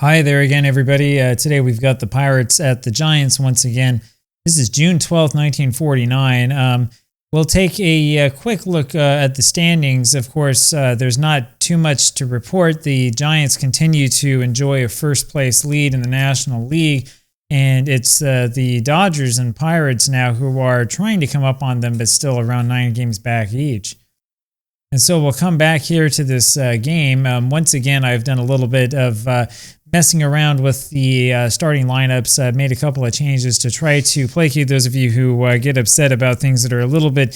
Hi there again, everybody. Today we've got the Pirates at the Giants once again. This is June 12th, 1949. We'll take a quick look at the standings. Of course, there's not too much to report. The Giants continue to enjoy a first-place lead in the National League, and it's the Dodgers and Pirates now who are trying to come up on them, but still around 9 games back each. And so we'll come back here to this game. Once again, I've done a little bit of messing around with the starting lineups. Made a couple of changes to try to placate those of you who get upset about things that are a little bit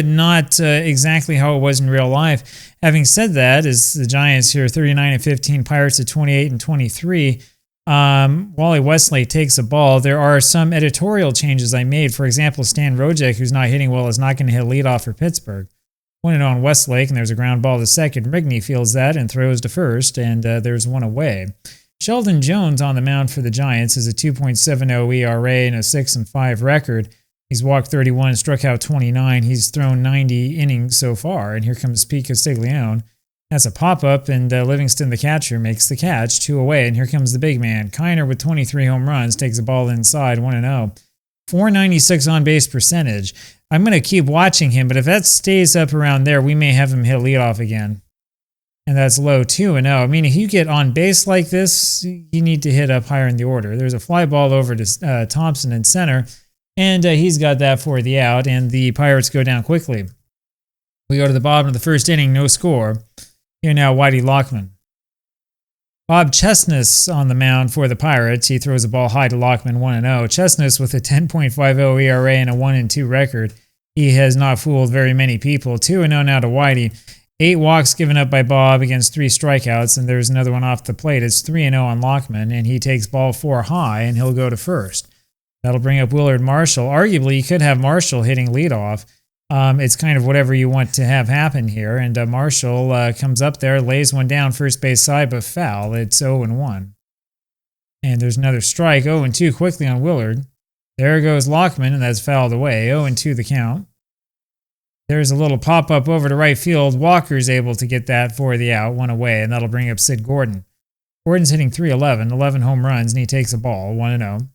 not exactly how it was in real life. Having said that, is the Giants here 39-15, Pirates at 28-23. Wally Westlake takes a ball. There are some editorial changes I made. For example, Stan Rojek, who's not hitting well, is not going to hit leadoff for Pittsburgh. 1-0 on Westlake, and there's a ground ball to second. Rigney fields that and throws to first, and there's one away. Sheldon Jones on the mound for the Giants is a 2.70 ERA and a 6-5 record. He's walked 31 and struck out 29. He's thrown 90 innings so far, and here comes Pete Castiglione. That's a pop-up, and Livingston, the catcher, makes the catch, 2 away, and here comes the big man. Kiner with 23 home runs takes the ball inside, 1-0. 496 on-base percentage. I'm going to keep watching him, but if that stays up around there, we may have him hit leadoff again. And that's low, 2-0. I mean, if you get on base like this, you need to hit up higher in the order. There's a fly ball over to Thompson in center, and he's got that for the out, and the Pirates go down quickly. We go to the bottom of the first inning, no score. Here now, Whitey Lockman. Bob Chestnut on the mound for the Pirates. He throws a ball high to Lockman, 1-0. Chestnut with a 10.50 ERA and a 1-2 record. He has not fooled very many people. 2-0 now to Whitey. 8 walks given up by Bob against 3 strikeouts, and there's another one off the plate. It's 3-0 on Lockman, and he takes ball 4 high, and he'll go to first. That'll bring up Willard Marshall. Arguably, you could have Marshall hitting leadoff. It's kind of whatever you want to have happen here. And Marshall comes up there, lays one down first base side, but foul. It's 0-1. And there's another strike, 0-2 quickly on Willard. There goes Lockman, and that's fouled away. 0-2 the count. There's a little pop-up over to right field. Walker's able to get that for the out, 1 away, and that'll bring up Sid Gordon. Gordon's hitting .311, 11 home runs, and he takes a ball, 1-0.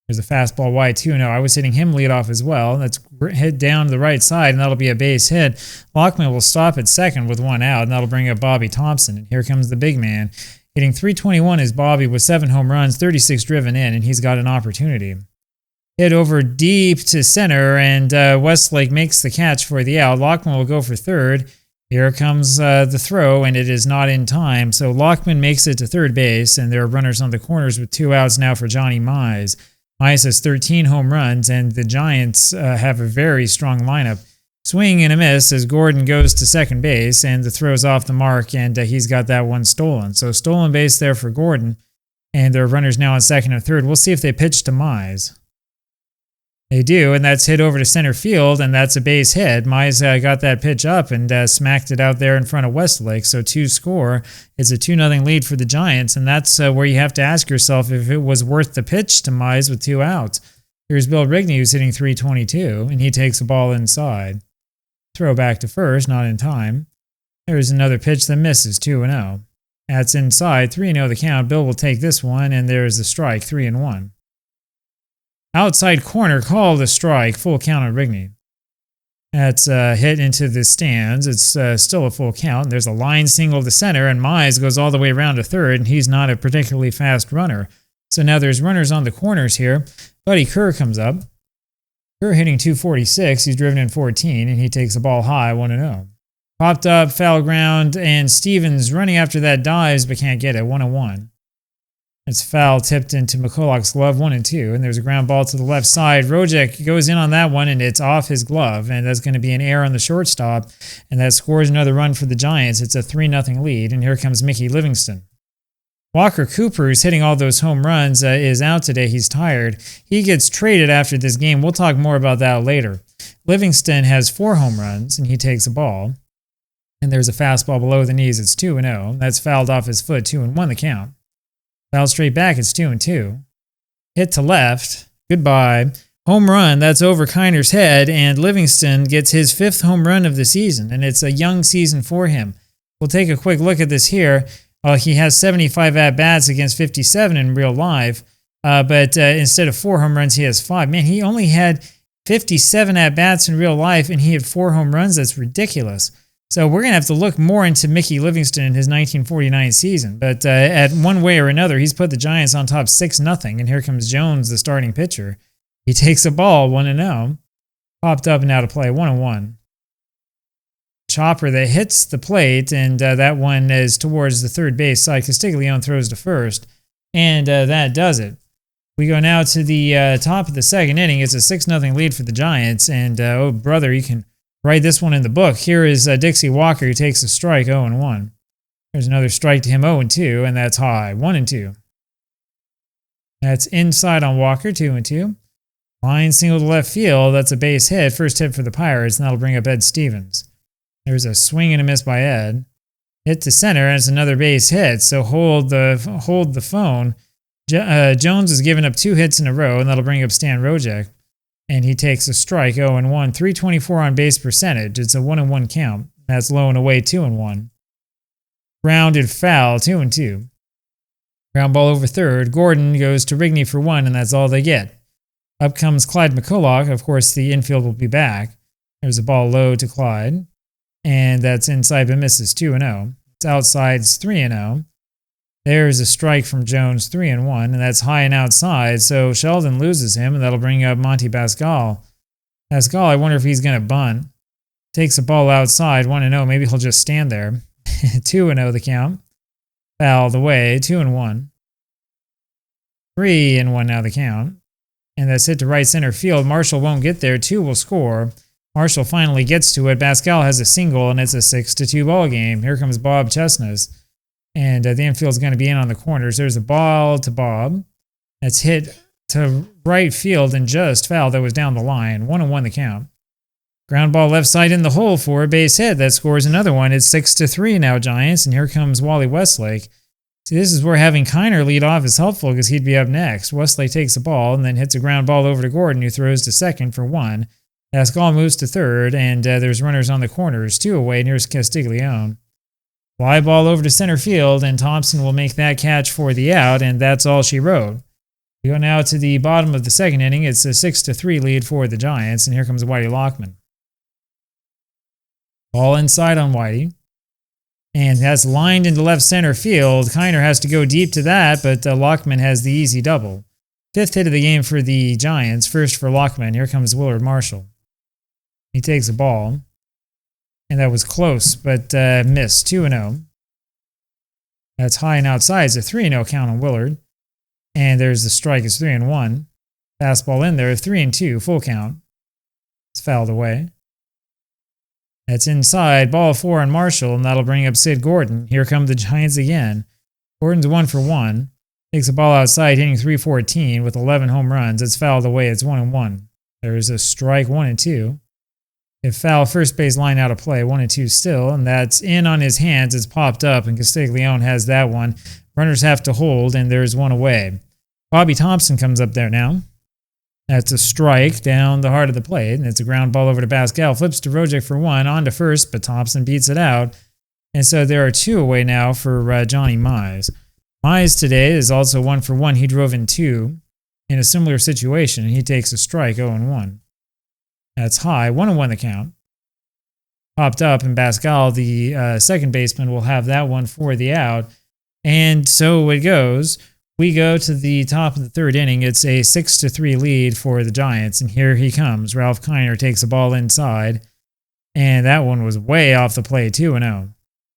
There's a fastball wide, 2-0. I was hitting him leadoff as well. That's hit down to the right side, and that'll be a base hit. Lockman will stop at second with 1 out, and that'll bring up Bobby Thompson. And here comes the big man. Hitting .321 is Bobby with 7 home runs, 36 driven in, and he's got an opportunity. Hit over deep to center, and Westlake makes the catch for the out. Lockman will go for third. Here comes the throw, and it is not in time. So Lockman makes it to third base, and there are runners on the corners with 2 outs now for Johnny Mize. Mize has 13 home runs, and the Giants have a very strong lineup. Swing and a miss as Gordon goes to second base, and the throw's off the mark, and he's got that one stolen. So stolen base there for Gordon, and there are runners now on second and third. We'll see if they pitch to Mize. They do, and that's hit over to center field, and that's a base hit. Mize got that pitch up and smacked it out there in front of Westlake. So 2 score. It's a 2-0 lead for the Giants, and that's where you have to ask yourself if it was worth the pitch to Mize with 2 outs. Here's Bill Rigney, who's hitting .322, and he takes the ball inside. Throw back to first, not in time. There's another pitch that misses, 2-0. That's inside, 3-0 the count. Bill will take this one, and there's the strike, 3-1. Outside corner called a strike, full count on Rigney. That's hit into the stands. It's still a full count. There's a line single to center, and Mize goes all the way around to third, and he's not a particularly fast runner. So now there's runners on the corners here. Buddy Kerr comes up. Kerr hitting .246. He's driven in 14, and he takes the ball high, 1-0. Popped up, foul ground, and Stevens running after that dives, but can't get it, 1-1. It's foul tipped into McCulloch's glove, 1-2, and there's a ground ball to the left side. Rojek goes in on that one, and it's off his glove, and that's going to be an error on the shortstop, and that scores another run for the Giants. It's a 3-0 lead, and here comes Mickey Livingston. Walker Cooper, who's hitting all those home runs, is out today. He's tired. He gets traded after this game. We'll talk more about that later. Livingston has 4 home runs, and he takes a ball, and there's a fastball below the knees. It's 2-0. That's fouled off his foot, 2-1 the count. Foul straight back, it's 2-2. Hit to left. Goodbye. Home run, that's over Kiner's head, and Livingston gets his 5th home run of the season, and it's a young season for him. We'll take a quick look at this here. Well, he has 75 at-bats against 57 in real life, but instead of 4 home runs, he has 5. Man, he only had 57 at-bats in real life, and he had 4 home runs. That's ridiculous. So we're going to have to look more into Mickey Livingston in his 1949 season. But at one way or another, he's put the Giants on top 6-0. And here comes Jones, the starting pitcher. He takes a ball, 1-0. Popped up and out of play, 1-1. Chopper that hits the plate, and that one is towards the third base side. Castiglione throws to first, and that does it. We go now to the top of the second inning. It's a 6-0 lead for the Giants, and oh brother, you can write this one in the book. Here is Dixie Walker, who takes a strike, 0-1. There's another strike to him, 0-2, and that's high, 1-2. That's inside on Walker, 2-2. Line single to left field, that's a base hit. First hit for the Pirates, and that'll bring up Ed Stevens. There's a swing and a miss by Ed. Hit to center, and it's another base hit, so hold the phone. Jones has given up 2 hits in a row, and that'll bring up Stan Rojek. And he takes a strike, 0-1. 324 on base percentage. It's a 1-1 count. That's low and away, 2-1. Grounded foul, 2-2. Ground ball over third. Gordon goes to Rigney for 1, and that's all they get. Up comes Clyde McCulloch. Of course, the infield will be back. There's a ball low to Clyde. And that's inside but misses, 2-0. It's outside, it's 3-0. There's a strike from Jones, 3-1, and that's high and outside, so Sheldon loses him, and that'll bring up Monty Pascal. Pascal, I wonder if he's going to bunt. Takes a ball outside, 1-0, maybe he'll just stand there. 2-0 the count. Fouled away, 2-1. 3-1 now the count. And that's hit to right center field. Marshall won't get there, 2 will score. Marshall finally gets to it. Pascal has a single, and it's a 6-2 ball game. Here comes Bob Chestnut. And the infield's going to be in on the corners. There's a ball to Bob. That's hit to right field and just foul that was down the line. 1-1 the count. Ground ball left side in the hole for a base hit. That scores another one. It's 6-3 now, Giants. And here comes Wally Westlake. See, this is where having Kiner lead off is helpful because he'd be up next. Westlake takes the ball and then hits a ground ball over to Gordon, who throws to second for 1. Pascal moves to third, and there's runners on the corners. 2 away, and here's Castiglione. Fly ball over to center field, and Thompson will make that catch for the out, and that's all she wrote. We go now to the bottom of the second inning. It's a 6-3 lead for the Giants, and here comes Whitey Lockman. Ball inside on Whitey, and that's lined into left center field. Kiner has to go deep to that, but Lockman has the easy double. 5th hit of the game for the Giants, first for Lockman. Here comes Willard Marshall. He takes a ball. And that was close, but missed. 2-0. That's high and outside. It's a 3-0 count on Willard. And there's the strike. It's 3-1. Fastball in there. 3-2. Full count. It's fouled away. That's inside. Ball 4 on Marshall, and that'll bring up Sid Gordon. Here come the Giants again. Gordon's 1 for 1. Takes a ball outside, hitting .314 with 11 home runs. It's fouled away. It's 1-1. There's a strike, 1-2. If foul, first base line out of play, 1-2 still, and that's in on his hands. It's popped up, and Castiglione has that one. Runners have to hold, and there's 1 away. Bobby Thompson comes up there now. That's a strike down the heart of the plate, and it's a ground ball over to Pascal. Flips to Rojek for 1, on to first, but Thompson beats it out. And so there are 2 away now for Johnny Mize. Mize today is also 1 for 1. He drove in 2 in a similar situation, and he takes a strike, 0-1. That's high, 1-1 the count. Popped up, and Pascal, the second baseman, will have that one for the out. And so it goes. We go to the top of the third inning. It's a 6-3 lead for the Giants, and here he comes. Ralph Kiner takes a ball inside, and that one was way off the plate, 2-0.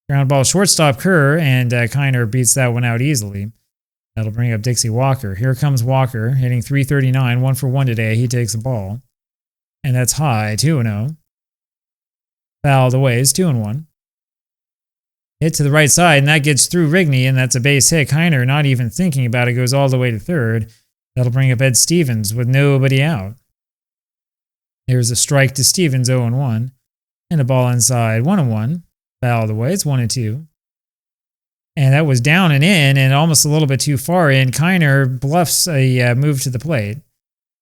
Ground ball shortstop Kerr, and Kiner beats that one out easily. That'll bring up Dixie Walker. Here comes Walker, hitting .339, 1 for 1 today. He takes the ball. And that's high, 2-0. Fouled away is 2-1. Hit to the right side, and that gets through Rigney, and that's a base hit. Kiner, not even thinking about it, goes all the way to third. That'll bring up Ed Stevens with nobody out. There's a strike to Stevens, 0-1. And a ball inside, 1-1. Fouled away, it's 1-2. And that was down and in, and almost a little bit too far in. Kiner bluffs a move to the plate.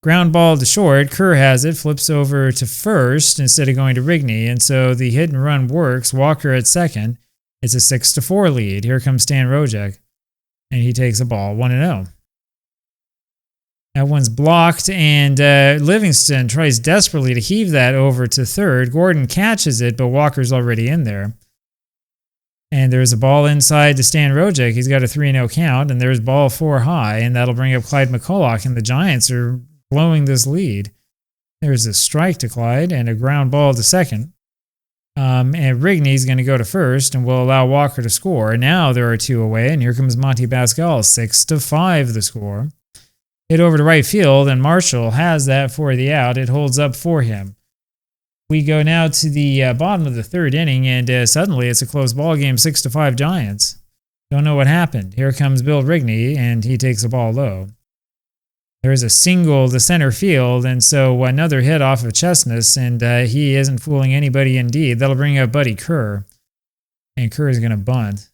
Ground ball to short. Kerr has it, flips over to first instead of going to Rigney, and so the hit and run works. Walker at second. It's a 6-4 lead. Here comes Stan Rojek, and he takes a ball 1-0. That one's blocked, and Livingston tries desperately to heave that over to third. Gordon catches it, but Walker's already in there. And there's a ball inside to Stan Rojek. He's got a 3-0 count, and there's ball 4 high, and that'll bring up Clyde McCulloch, and the Giants are blowing this lead. There's a strike to Clyde and a ground ball to second. And Rigney's going to go to first and will allow Walker to score. Now there are 2 away, and here comes Monty Pascal, 6-5 the score. Hit over to right field, and Marshall has that for the out. It holds up for him. We go now to the bottom of the third inning, and suddenly it's a close ball game, 6-5 Giants. Don't know what happened. Here comes Bill Rigney, and he takes a ball low. There's a single to center field, and so another hit off of Chestnut, and he isn't fooling anybody indeed. That'll bring up Buddy Kerr, and Kerr is going to bunt.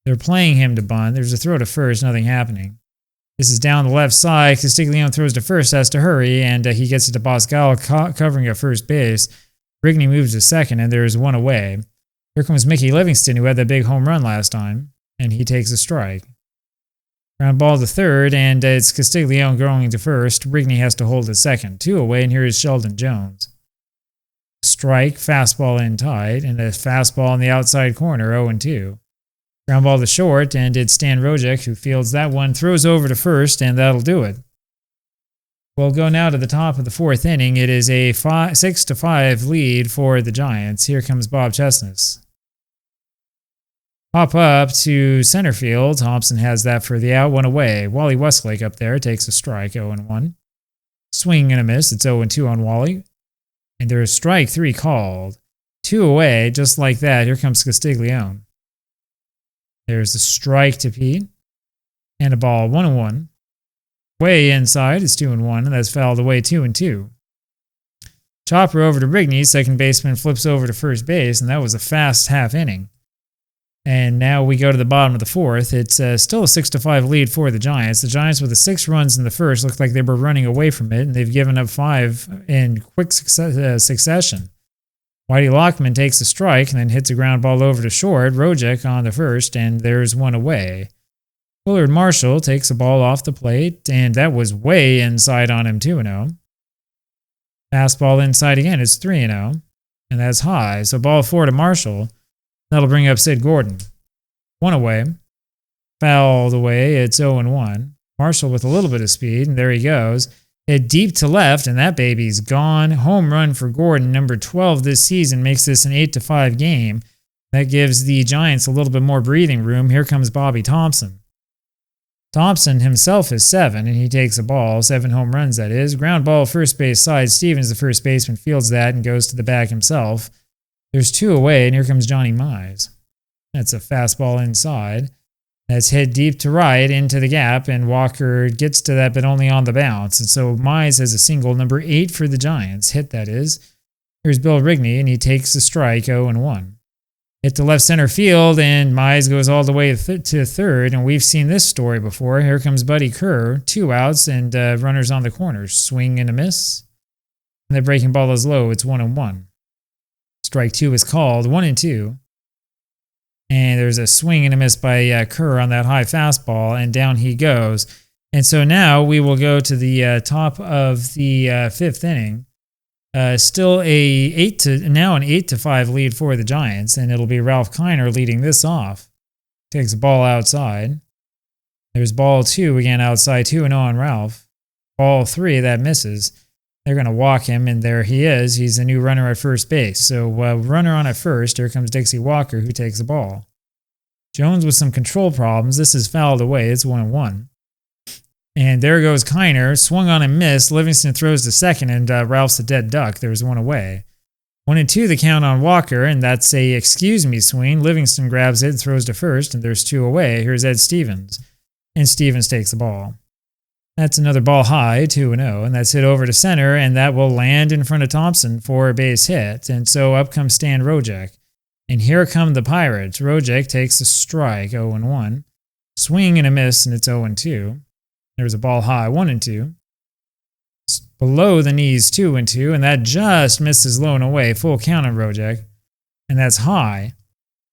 They're playing him to bunt. There's a throw to first, nothing happening. This is down the left side. Castiglione throws to first, has to hurry, and he gets it to Pascal covering at first base. Rigney moves to second, and there's 1 away. Here comes Mickey Livingston, who had that big home run last time, and he takes a strike. Ground ball to third, and it's Castiglione going to first. Rigney has to hold at second. 2 away, and here is Sheldon Jones. Strike, fastball in tight, and a fastball on the outside corner, 0-2. Ground ball to short, and it's Stan Rojek who fields that one, throws over to first, and that'll do it. We'll go now to the top of the fourth inning. It is a 6-5 lead for the Giants. Here comes Bob Chestnut. Pop up to center field. Thompson has that for the out, 1 away. Wally Westlake up there takes a strike, 0-1. Swing and a miss. It's 0-2 on Wally. And there is strike 3 called. 2 away, just like that. Here comes Castiglione. There's a strike to Pete. And a ball, 1-1. Way inside is 2-1, and that's fouled away, 2-2. Chopper over to Rigney. Second baseman flips over to first base, and that was a fast half inning. And now we go to the bottom of the fourth. It's still a 6-5 lead for the Giants. The Giants, with the 6 runs in the first, looked like they were running away from it, and they've given up 5 in quick succession. Whitey Lockman takes a strike and then hits a ground ball over to short. Rojek on the first, and there's 1 away. Willard Marshall takes a ball off the plate, and that was way inside on him, 2-0. Fastball inside again, it's 3-0, and that's high. So ball 4 to Marshall. That'll bring up Sid Gordon. 1 away. Fouled away. It's 0-1. Marshall with a little bit of speed, and there he goes. Hit deep to left, and that baby's gone. Home run for Gordon, number 12 this season, makes this an 8-5 game. That gives the Giants a little bit more breathing room. Here comes Bobby Thompson. Thompson himself is 7, and he takes a ball. 7 home runs, that is. Ground ball, first base side. Stevens, the first baseman, fields that and goes to the bag himself. There's 2 away, and here comes Johnny Mize. That's a fastball inside. That's hit deep to right into the gap, and Walker gets to that, but only on the bounce. And so Mize has a single, number 8 for the Giants. Hit, that is. Here's Bill Rigney, and he takes the strike, 0-1. Hit to left center field, and Mize goes all the way to third, and we've seen this story before. Here comes Buddy Kerr, 2 outs, and runners on the corners. Swing and a miss. And the breaking ball is low. It's 1-1. Strike 2 is called, 1-2. And there's a swing and a miss by Kerr on that high fastball, and down he goes. And so now we will go to the top of the fifth inning. Still an 8-5 lead for the Giants, and it'll be Ralph Kiner leading this off. Takes the ball outside. There's ball 2 again outside, 2-0 on Ralph. Ball 3, that misses. They're going to walk him, and there he is. He's the new runner at first base. So runner on at first. Here comes Dixie Walker, who takes the ball. Jones with some control problems. This is fouled away. It's 1-1. And there goes Kiner. Swung on and missed. Livingston throws to second, and Ralph's a dead duck. There's 1 away. 1-2 the count on Walker, and that's a excuse me swing. Livingston grabs it and throws to first, and there's 2 away. Here's Ed Stevens. And Stevens takes the ball. That's another ball high, 2-0, and that's hit over to center, and that will land in front of Thompson for a base hit. And so up comes Stan Rojek. And here come the Pirates. Rojek takes a strike, 0-1. Swing and a miss, and it's 0-2. There's a ball high, 1-2. Below the knees, 2-2, and that just misses low and away. Full count on Rojek, and that's high.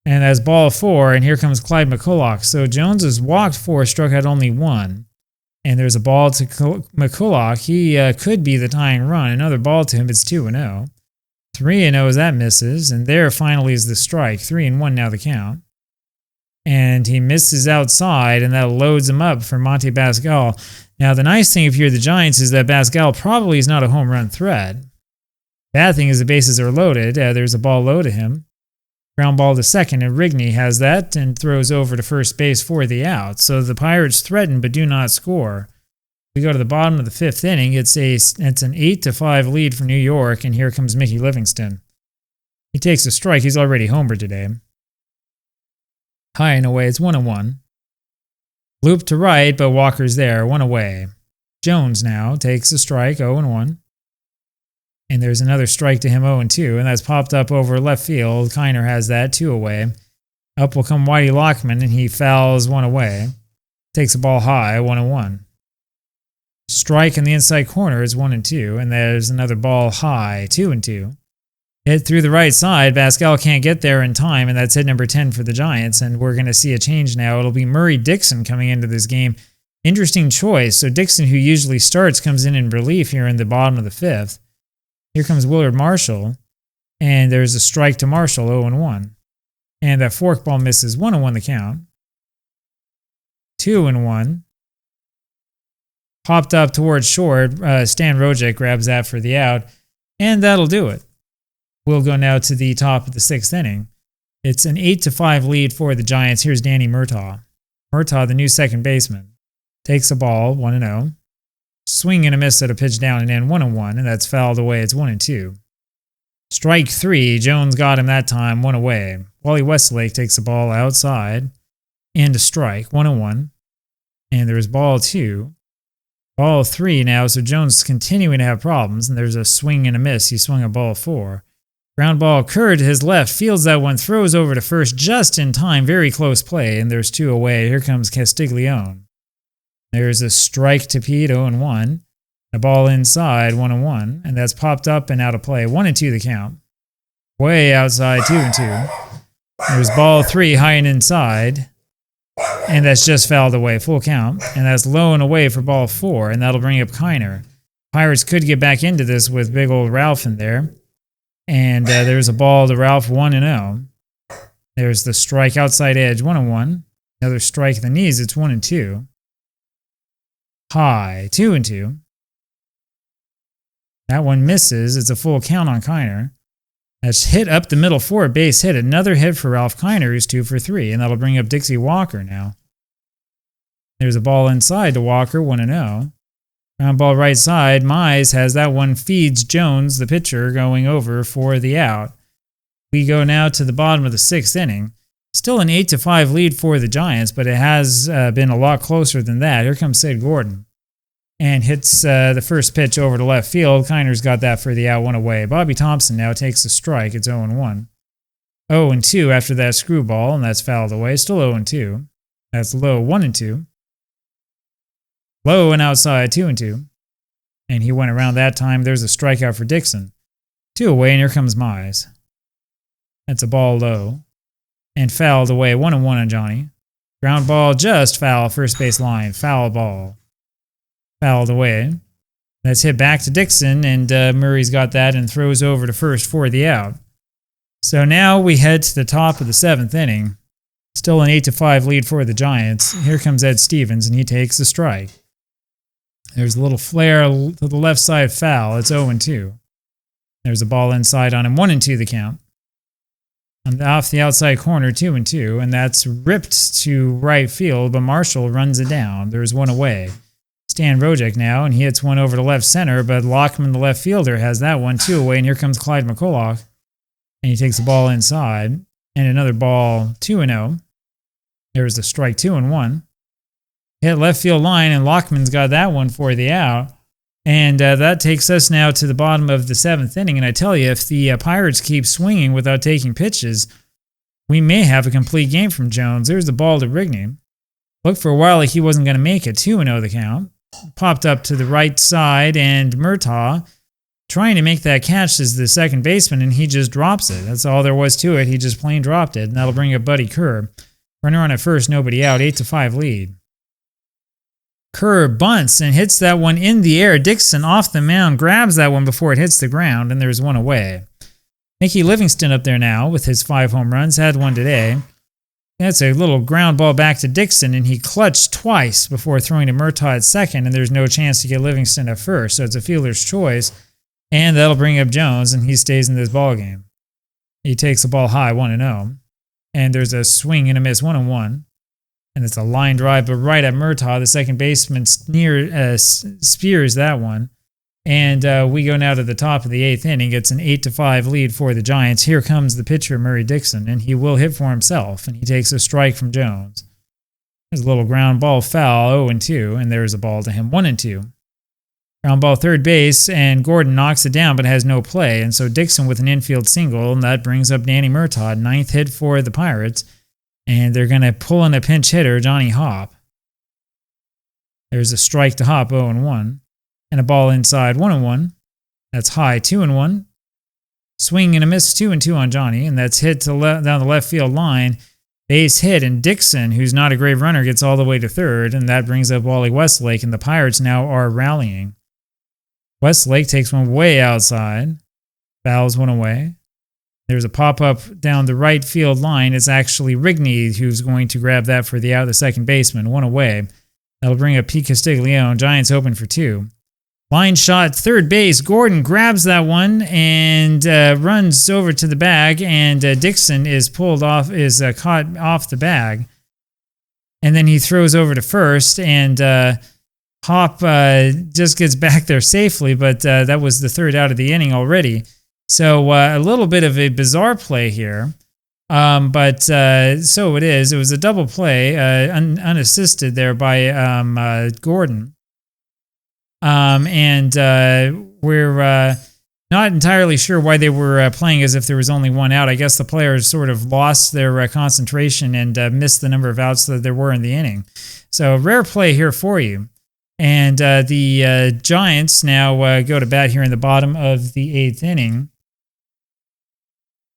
And that's ball 4, and here comes Clyde McCulloch. So Jones has walked 4, struck out only 1. And there's a ball to McCulloch. He could be the tying run. Another ball to him, it's 2-0. 3-0 as that misses, and there finally is the strike. 3-1 now the count. And he misses outside, and that loads him up for Monte Pascal. Now, the nice thing if you're the Giants is that Pascal probably is not a home run threat. Bad thing is the bases are loaded. There's a ball low to him. Ground ball to second, and Rigney has that and throws over to first base for the out. So the Pirates threaten but do not score. We go to the bottom of the 5th inning. It's an 8-5 lead for New York, and here comes Mickey Livingston. He takes a strike. He's already homered today. High and away. It's 1-1. Loop to right, but Walker's there. 1 away. Jones now takes a strike. 0-1. And there's another strike to him, 0-2, and that's popped up over left field. Kiner has that, 2 away. Up will come Whitey Lockman, and he fouls 1 away. Takes the ball high, 1-1. Strike in the inside corner is 1-2, and there's another ball high, 2-2. Hit through the right side. Pascal can't get there in time, and that's hit number 10 for the Giants, and we're going to see a change now. It'll be Murray Dixon coming into this game. Interesting choice. So Dixon, who usually starts, comes in relief here in the bottom of the 5th. Here comes Willard Marshall, and there's a strike to Marshall, 0-1. And that forkball misses, 1-1 the count. 2-1. Popped up towards short. Stan Rojek grabs that for the out, and that'll do it. We'll go now to the top of the 6th inning. It's an 8-5 lead for the Giants. Here's Danny Murtaugh. Murtaugh, the new second baseman, takes a ball, 1-0. Swing and a miss at a pitch down and in, 1-1, and that's fouled away. It's 1-2. Strike 3. Jones got him that time, 1 away. Wally Westlake takes the ball outside and a strike, 1-1. And there's ball 2. Ball 3 now, so Jones is continuing to have problems, and there's a swing and a miss. He swung a ball 4. Ground ball occurred to his left, fields that one, throws over to first just in time. Very close play, and there's 2 away. Here comes Castiglione. There's a strike to Pete, 0-1. A ball inside, 1-1. And that's popped up and out of play. 1-2 the count. Way outside, 2-2. There's ball 3, high and inside. And that's just fouled away, full count. And that's low and away for ball 4. And that'll bring up Kiner. Pirates could get back into this with big old Ralph in there. And there's a ball to Ralph, 1-0. There's the strike outside edge, 1-1. Another strike at the knees, it's 1-2. High, 2-2. That one misses. It's a full count on Kiner. That's hit up the middle for a base hit. Another hit for Ralph Kiner, who's 2 for 3, and that'll bring up Dixie Walker now. There's a ball inside to Walker, 1-0. Ground ball right side. Mize has that one, feeds Jones, the pitcher, going over for the out. We go now to the bottom of the 6th inning. Still an 8-5 lead for the Giants, but it has been a lot closer than that. Here comes Sid Gordon and hits the first pitch over to left field. Kiner's got that for the out, 1 away. Bobby Thompson now takes the strike. It's 0-1. 0-2 after that screwball, and that's fouled away. Still 0-2. That's low, 1-2. Low and outside, 2-2. And he went around that time. There's a strikeout for Dixon. 2 away, and here comes Mize. That's a ball low. And fouled away, 1-1 on Johnny. Ground ball just foul, first base line. Foul ball. Fouled away. That's hit back to Dixon, and Murray's got that and throws over to first for the out. So now we head to the top of the 7th inning. Still an 8-5 lead for the Giants. Here comes Ed Stevens, and he takes a strike. There's a little flare to the left side foul. It's 0-2. There's a ball inside on him, 1-2 the count. Off the outside corner, 2-2, and that's ripped to right field, but Marshall runs it down. There's 1 away. Stan Rojek now, and he hits one over to left center, but Lockman, the left fielder, has that one, 2 away, and here comes Clyde McCulloch, and he takes the ball inside, and another ball, 2-0. There's the strike, 2-1. Hit left field line, and Lockman's got that one for the out. And that takes us now to the bottom of the 7th inning. And I tell you, if the Pirates keep swinging without taking pitches, we may have a complete game from Jones. There's the ball to Rigney. Looked for a while like he wasn't going to make it. 2-0 the count. Popped up to the right side, and Murtaugh trying to make that catch as the second baseman, and he just drops it. That's all there was to it. He just plain dropped it, and that'll bring up Buddy Kerr. Runner on at first, nobody out, 8-5 lead. Kerr bunts and hits that one in the air. Dixon off the mound grabs that one before it hits the ground, and there's one away. Mickey Livingston up there now with his 5 home runs, had one today. That's a little ground ball back to Dixon, and he clutched twice before throwing to Murtaugh at second, and there's no chance to get Livingston at first, so it's a fielder's choice, and that'll bring up Jones, and he stays in this ball game. He takes the ball high, 1-0, and there's a swing and a miss, 1-1, and it's a line drive, but right at Murtaugh, the second baseman spears that one. And we go now to the top of the 8th inning. It's an 8-5 lead for the Giants. Here comes the pitcher, Murray Dixon, and he will hit for himself, and he takes a strike from Jones. There's a little ground ball foul, 0-2, and there's a ball to him, 1-2. Ground ball third base, and Gordon knocks it down but has no play, and so Dixon with an infield single, and that brings up Danny Murtaugh, 9th hit for the Pirates, and they're going to pull in a pinch hitter, Johnny Hopp. There's a strike to Hopp, 0-1. And a ball inside, 1-1. That's high, 2-1. Swing and a miss, 2-2 on Johnny, and that's hit to down the left field line. Base hit, and Dixon, who's not a great runner, gets all the way to third, and that brings up Wally Westlake, and the Pirates now are rallying. Westlake takes one way outside, fouls one away. There's a pop-up down the right field line. It's actually Rigney who's going to grab that for the out of the second baseman, one away. That'll bring up Pete Castiglione. Giants open for 2. Line shot, third base. Gordon grabs that one and runs over to the bag, and Dixon is caught off the bag. And then he throws over to first, and Hopp just gets back there safely, but that was the third out of the inning already. So a little bit of a bizarre play here, but so it is. It was a double play, unassisted there by Gordon. And we're not entirely sure why they were playing as if there was only one out. I guess the players sort of lost their concentration and missed the number of outs that there were in the inning. So rare play here for you. And the Giants now go to bat here in the bottom of the 8th inning.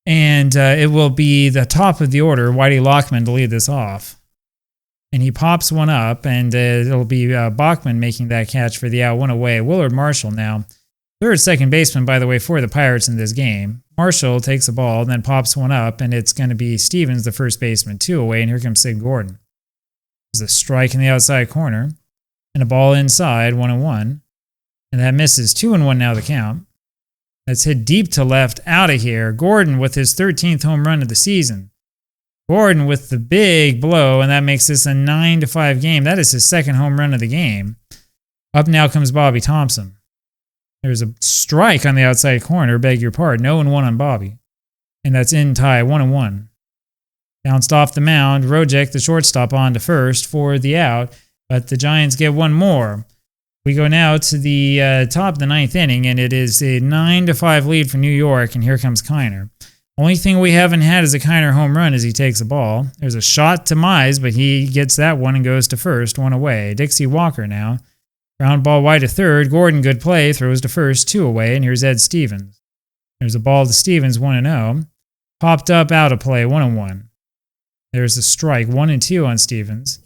And it will be the top of the order, Whitey Lockman, to lead this off. And he pops one up, and it'll be Bachman making that catch for the out, one away. Willard Marshall now. Third second baseman, by the way, for the Pirates in this game. Marshall takes the ball, and then pops one up, and it's going to be Stevens, the first baseman, 2 away, and here comes Sid Gordon. There's a strike in the outside corner, and a ball inside, 1-1. And that misses, 2-1 now the count. That's hit deep to left, out of here. Gordon with his 13th home run of the season. Gordon with the big blow, and that makes this a 9-5 game. That is his second home run of the game. Up now comes Bobby Thompson. There's a strike on the outside corner, beg your pardon. 0-1 on Bobby. And that's in tie, 1-1. Bounced off the mound, Rojek, the shortstop, on to first for the out, but the Giants get one more. We go now to the top of the 9th inning, and it is a 9-5 lead for New York, and here comes Kiner. Only thing we haven't had is a Kiner home run as he takes a ball. There's a shot to Mize, but he gets that one and goes to first, one away. Dixie Walker now. Ground ball wide to third. Gordon, good play, throws to first, 2 away, and here's Ed Stevens. There's a ball to Stevens, 1-0. Popped up, out of play, 1-1. There's a strike, 1-2 on Stevens.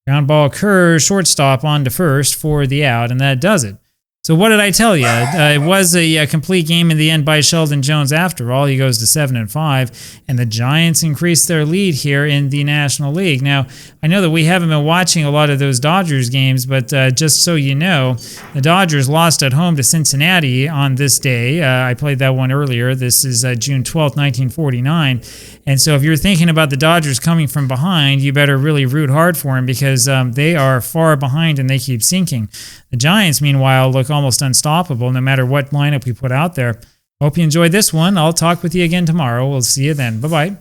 Ground ball, Kerr, shortstop, on to first for the out, and that does it. So what did I tell you? It was a complete game in the end by Sheldon Jones after all. He goes to 7-5, and the Giants increase their lead here in the National League. Now, I know that we haven't been watching a lot of those Dodgers games, but just so you know, the Dodgers lost at home to Cincinnati on this day. I played that one earlier. This is June 12th, 1949. And so if you're thinking about the Dodgers coming from behind, you better really root hard for them because they are far behind and they keep sinking. The Giants, meanwhile, look almost unstoppable no matter what lineup we put out there. Hope you enjoyed this one. I'll talk with you again tomorrow. We'll see you then. Bye-bye.